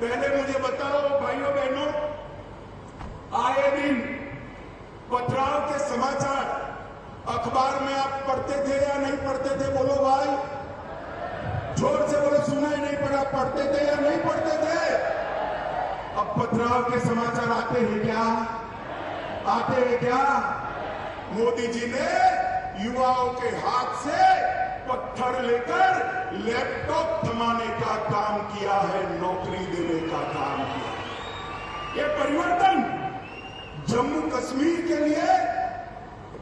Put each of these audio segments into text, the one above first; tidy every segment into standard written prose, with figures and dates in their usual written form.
पहले मुझे बताओ भाइयों बहनों, आए दिन पथराव के समाचार अखबार में आप पढ़ते थे या नहीं पढ़ते थे? बोलो भाई, जोर से बोलो। सुना ही नहीं पड़ा? पढ़ते थे या नहीं पढ़ते थे? अब पथराव के समाचार आते हैं क्या? आते हैं क्या? मोदी जी ने युवाओं के हाथ से पत्थर लेकर लैपटॉप थमाने का काम किया है, नौकरी देने का काम किया है। ये परिवर्तन जम्मू कश्मीर के लिए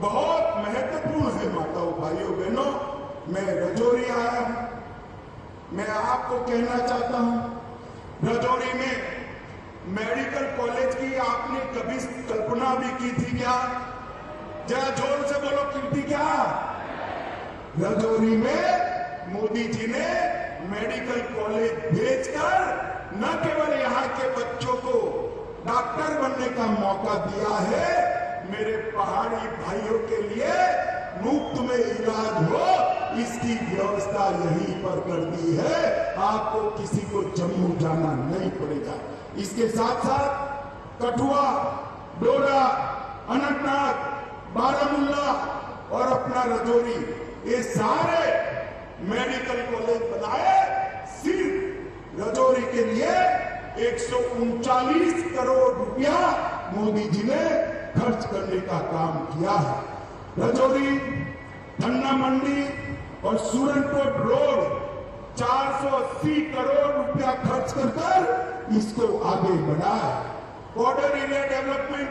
बहुत महत्वपूर्ण है। माताओं, भाइयों, बहनों, मैं रजौरी आया हूं। मैं आपको कहना चाहता हूं, रजौरी में मेडिकल कॉलेज की आपने कभी कल्पना भी की थी क्या? जरा जोर से बोलो, की थी क्या? रजौरी में मोदी जी ने मेडिकल कॉलेज भेजकर न केवल यहाँ के बच्चों को डॉक्टर बनने का मौका दिया है, मेरे पहाड़ी भाइयों के लिए मुफ्त में इलाज हो इसकी व्यवस्था यहीं पर कर दी है। आपको किसी को जम्मू जाना नहीं पड़ेगा। इसके साथ साथ कठुआ, डोडा, अनंतनाग, बारामूला और अपना रजौरी, ये सारे मेडिकल कॉलेज बनाए सिर्फ रजौरी के लिए 139 करोड़ रुपया मोदी जी ने खर्च करने का काम किया है। रजौरी, धन्ना मंडी और सूरनकोट रोड 480 करोड़ रुपया खर्च कर इसको आगे बढ़ाया। Border area development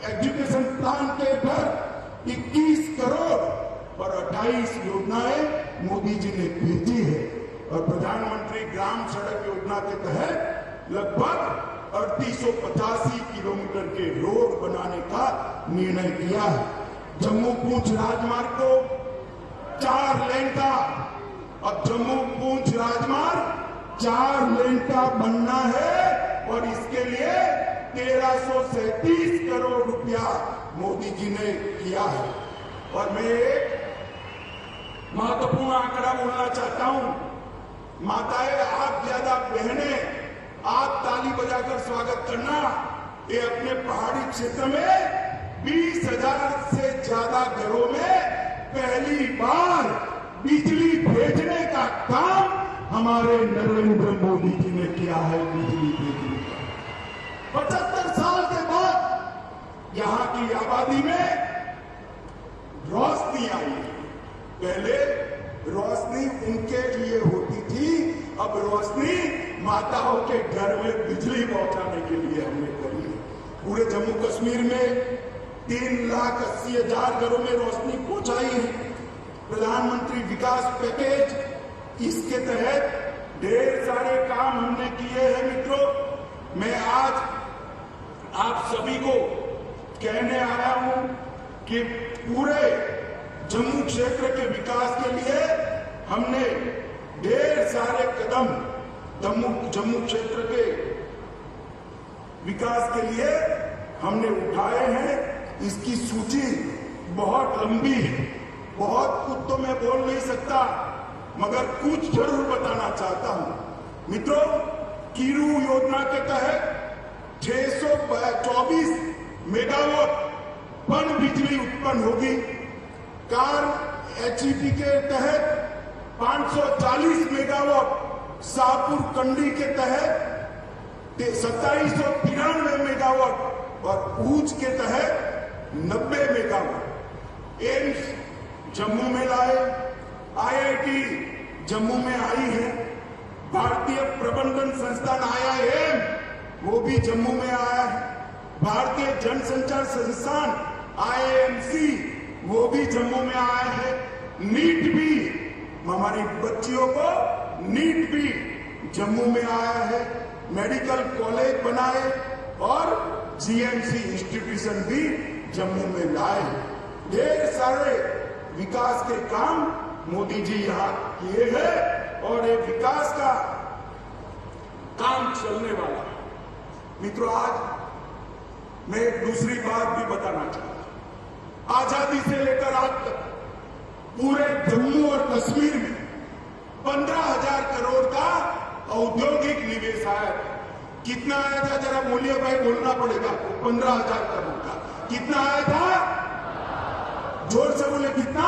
education plan के तहत 21 करोड़ और 28 योजनाएं मोदी जी ने भेजी है और प्रधानमंत्री ग्राम सड़क योजना के तहत लगभग 3885 किलोमीटर के रोड बनाने का निर्णय किया है। जम्मू पूंछ राजमार्ग को 4 लेन का, अब जम्मू पूंछ राजमार्ग 4 लेन का बनना है और इसके लिए 1337 करोड़ रुपया मोदी जी ने किया है। और मैं एक महत्वपूर्ण आंकड़ा बोलना चाहता हूं। माताएं, आप ज्यादा बहनें, आप ताली बजाकर स्वागत करना। ये अपने पहाड़ी क्षेत्र में 20,000 से ज्यादा घरों में पहली बार बिजली भेजने का काम हमारे नरेंद्र मोदी जी ने किया है। बिजली भेजने का 75 साल के बाद यहां की आबादी में रोशनी आई है। पहले रोशनी उनके लिए होती थी, अब रोशनी माताओं के घर में बिजली पहुंचाने के लिए हमने करी है। पूरे जम्मू कश्मीर में 3,80,000 घरों में रोशनी पहुंचाई है। प्रधानमंत्री विकास पैकेज, इसके तहत ढेर सारे काम हमने किए हैं। मित्रों, मैं आज आप सभी को कहने आया हूं कि पूरे जम्मू क्षेत्र के विकास के लिए हमने ढेर सारे कदम जम्मू क्षेत्र के विकास के लिए हमने उठाए हैं। इसकी सूची बहुत लंबी है, बहुत कुछ तो मैं बोल नहीं सकता, मगर कुछ जरूर बताना चाहता हूं। मित्रों, कीरू योजना के तहत 624 मेगावाट पन बिजली उत्पन्न होगी। कार एचईपी के तहत 540 मेगावाट, शाहपुर कंडी के तहत 2793 मेगावाट और ऊंच के तहत 90 मेगावाट। एम्स जम्मू में लाए, आईआईटी जम्मू में आई है, भारतीय प्रबंधन संस्थान IIM वो भी जम्मू में आया है, भारतीय जनसंचार संस्थान IIMC वो भी जम्मू में आया है। नीट भी, हमारी बच्चियों को नीट भी जम्मू में आया है। मेडिकल कॉलेज बनाए और GMC इंस्टीट्यूशन भी जम्मू में लाए। ढेर सारे विकास के काम मोदी जी यहाँ किए हैं और ये विकास का काम चलने वाला है। मित्रों, आज मैं एक दूसरी बात भी बताना चाहता हूं। आजादी से लेकर आज तक पूरे जम्मू और कश्मीर में 15,000 करोड़ का औद्योगिक निवेश आया। कितना आया था जरा बोलिए भाई, बोलना पड़ेगा आपको। 15,000 करोड़ का कितना आया था? जोर से बोले कितना?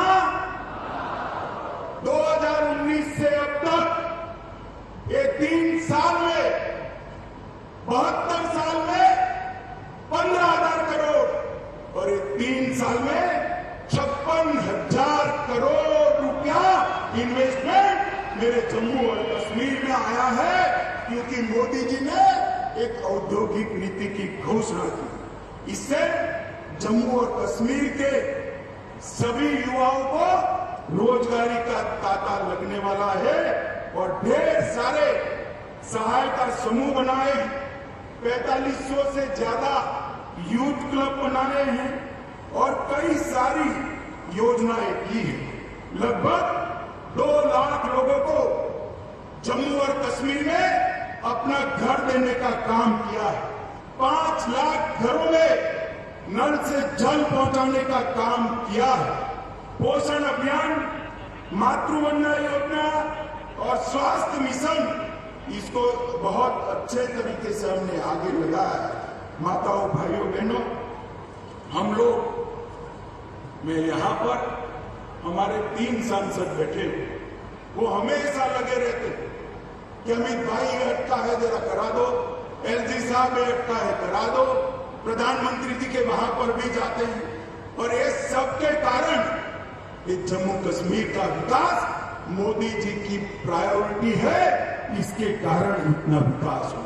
2019 से अब तक ये 3 साल में 72 साल में 15,000 करोड़ और ये 3 साल में 56,000 करोड़ रुपया इन्वेस्टमेंट मेरे जम्मू और कश्मीर में आया है, क्योंकि मोदी जी ने एक औद्योगिक नीति की घोषणा की। इससे जम्मू और कश्मीर के सभी युवाओं को रोजगारी का तांता लगने वाला है और ढेर सारे सहायता समूह बनाए, 4500 से ज्यादा यूथ क्लब बनाए हैं और कई सारी योजनाएं की हैं। लगभग 2 लाख लोगों को जम्मू और कश्मीर में अपना घर देने का काम किया है। 5 लाख घरों में नल से जल पहुंचाने का काम किया है। पोषण अभियान, मातृवंदना योजना और स्वास्थ्य मिशन, इसको बहुत अच्छे तरीके से हमने आगे लगाया है। माताओं, भाइयों, बहनों, हम लोग में यहाँ पर हमारे 3 सांसद बैठे हुए, वो हमेशा लगे रहते कि अमित भाई ये अटका है जरा करा दो, एलजी साहब ये अटका है करा दो, प्रधानमंत्री जी के वहां पर भी जाते हैं। और ये सबके कारण ये जम्मू कश्मीर का विकास मोदी जी की प्रायोरिटी है, इसके कारण इतना विकास हुआ।